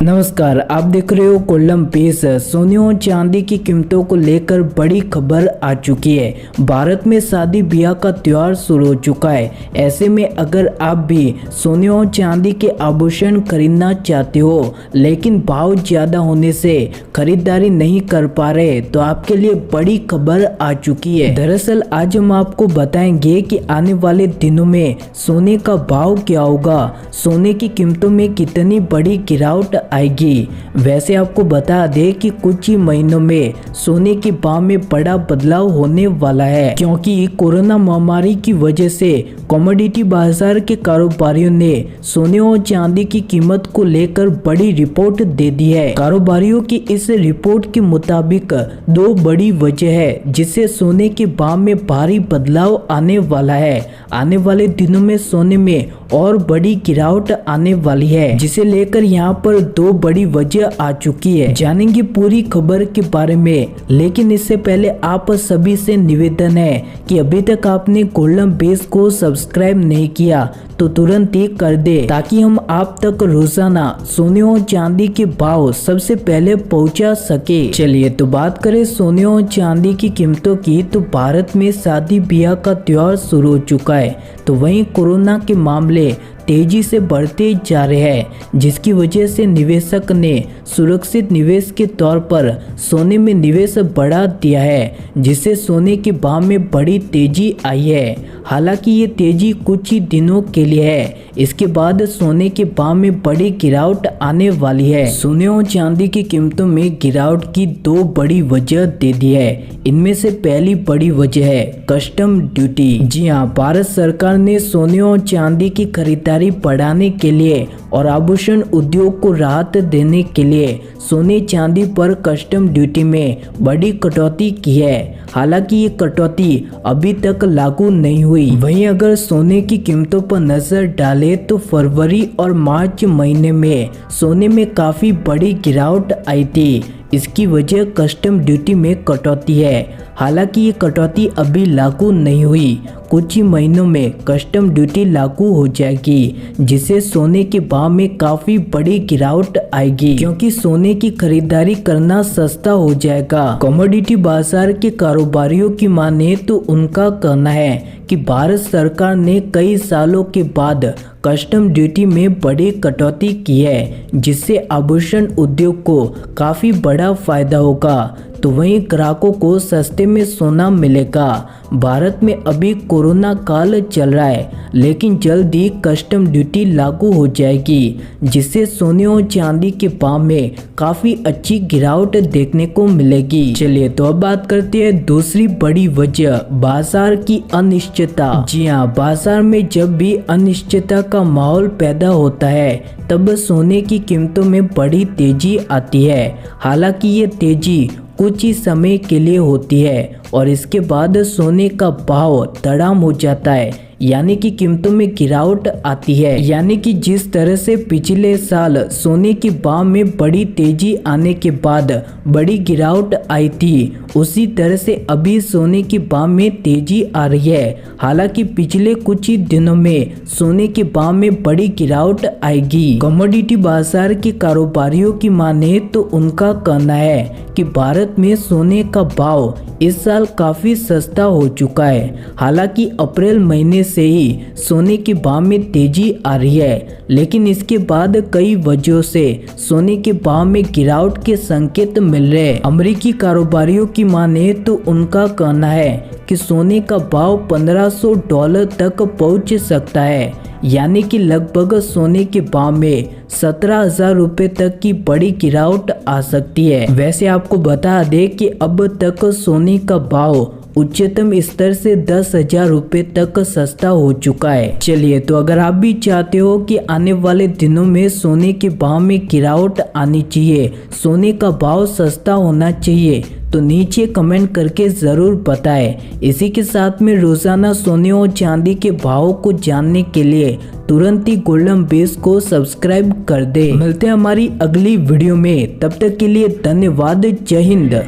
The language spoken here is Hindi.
नमस्कार, आप देख रहे हो कोलम पेश। सोने और चांदी की कीमतों को लेकर बड़ी खबर आ चुकी है। भारत में शादी ब्याह का त्योहार शुरू हो चुका है। ऐसे में अगर आप भी सोने और चांदी के आभूषण खरीदना चाहते हो लेकिन भाव ज़्यादा होने से खरीदारी नहीं कर पा रहे तो आपके लिए बड़ी खबर आ चुकी है। दरअसल आज हम आपको बताएंगे कि आने वाले दिनों में सोने का भाव क्या होगा, सोने की कीमतों में कितनी बड़ी गिरावट आएगी। वैसे आपको बता दें कि कुछ ही महीनों में सोने के भाव में बड़ा बदलाव होने वाला है, क्योंकि कोरोना महामारी की वजह से कमोडिटी बाजार के कारोबारियों ने सोने और चांदी की कीमत को लेकर बड़ी रिपोर्ट दे दी है। कारोबारियों की इस रिपोर्ट के मुताबिक दो बड़ी वजह है जिससे सोने के भाव में भारी बदलाव आने वाला है। आने वाले दिनों में सोने में और बड़ी गिरावट आने वाली है, जिसे लेकर यहाँ पर दो बड़ी वजह आ चुकी है। जानेंगे पूरी खबर के बारे में, लेकिन इससे पहले आप सभी से निवेदन है कि अभी तक आपने कोलम बेस को सब्सक्राइब नहीं किया तो तुरंत ही कर दे, ताकि हम आप तक रोजाना सोने और चांदी के भाव सबसे पहले पहुंचा सके। चलिए तो बात करें सोने और चांदी की कीमतों की, तो भारत में शादी ब्याह का त्योहार शुरू हो चुका है, तो वहीं कोरोना के मामले तेजी से बढ़ते जा रहे हैं, जिसकी वजह से निवेशक ने सुरक्षित निवेश के तौर पर सोने में निवेश बढ़ा दिया है, जिससे सोने के भाव में बड़ी तेजी आई है। हालांकि ये तेजी कुछ ही दिनों के लिए है, इसके बाद सोने के भाव में बड़ी गिरावट आने वाली है। सोने और चांदी की कीमतों में गिरावट की दो बड़ी वजह दे दी है। इनमें से पहली बड़ी वजह है कस्टम ड्यूटी। जी हाँ, भारत सरकार ने सोने और चांदी की खरीदारी बढ़ाने के लिए और आभूषण उद्योग को राहत देने के लिए सोने चांदी पर कस्टम ड्यूटी में बड़ी कटौती की है। हालांकि ये कटौती अभी तक लागू नहीं हुई। वहीं अगर सोने की कीमतों पर नजर डालें तो फरवरी और मार्च महीने में सोने में काफी बड़ी गिरावट आई थी। इसकी वजह कस्टम ड्यूटी में कटौती है। हालांकि ये कटौती अभी लागू नहीं हुई, कुछ ही महीनों में कस्टम ड्यूटी लागू हो जाएगी, जिससे सोने के भाव में काफी बड़ी गिरावट आएगी, क्योंकि सोने की खरीदारी करना सस्ता हो जाएगा। कमोडिटी बाजार के कारोबारियों की माने तो उनका कहना है कि भारत सरकार ने कई सालों के बाद कस्टम ड्यूटी में बड़ी कटौती की है, जिससे आभूषण उद्योग को काफी बड़ा फायदा होगा, तो वहीं ग्राहकों को सस्ते में सोना मिलेगा। भारत में अभी कोरोना काल चल रहा है, लेकिन जल्द ही कस्टम ड्यूटी लागू हो जाएगी, जिससे सोने और चांदी के भाव में काफी अच्छी गिरावट देखने को मिलेगी। चलिए तो अब बात करते हैं दूसरी बड़ी वजह, बाजार की अनिश्चितता। जी हाँ, बाजार में जब भी अनिश्चितता का माहौल पैदा होता है तब सोने की कीमतों में बड़ी तेजी आती है। हालांकि ये तेजी कुछ ही समय के लिए होती है और इसके बाद सोने का भाव धड़ाम हो जाता है, यानी कि कीमतों में गिरावट आती है। यानी कि जिस तरह से पिछले साल सोने के भाव में बड़ी तेजी आने के बाद बड़ी गिरावट आई थी, उसी तरह से अभी सोने के भाव में तेजी आ रही है। हालांकि पिछले कुछ ही दिनों में सोने के भाव में बड़ी गिरावट आएगी। कमोडिटी बाजार के कारोबारियों की माने तो उनका कहना है कि भारत में सोने का भाव इस साल काफी सस्ता हो चुका है। हालांकि अप्रैल महीने से ही सोने के भाव में तेजी आ रही है, लेकिन इसके बाद कई वजहों से सोने के भाव में गिरावट के संकेत मिल रहे हैं। अमेरिकी कारोबारियों की माने तो उनका कहना है कि सोने का भाव $1500 तक पहुंच सकता है, यानी कि लगभग सोने के भाव में 17,000 रुपए तक की बड़ी गिरावट आ सकती है। वैसे आपको बता दें कि अब तक सोने का भाव उच्चतम स्तर से 10,000 रुपए तक सस्ता हो चुका है। चलिए तो अगर आप भी चाहते हो कि आने वाले दिनों में सोने के भाव में गिरावट आनी चाहिए, सोने का भाव सस्ता होना चाहिए, तो नीचे कमेंट करके जरूर बताएं। इसी के साथ में रोजाना सोने और चांदी के भाव को जानने के लिए तुरंत ही गोल्डन बेस को सब्सक्राइब कर दे। मिलते हैं हमारी अगली वीडियो में, तब तक के लिए धन्यवाद। जय हिंद।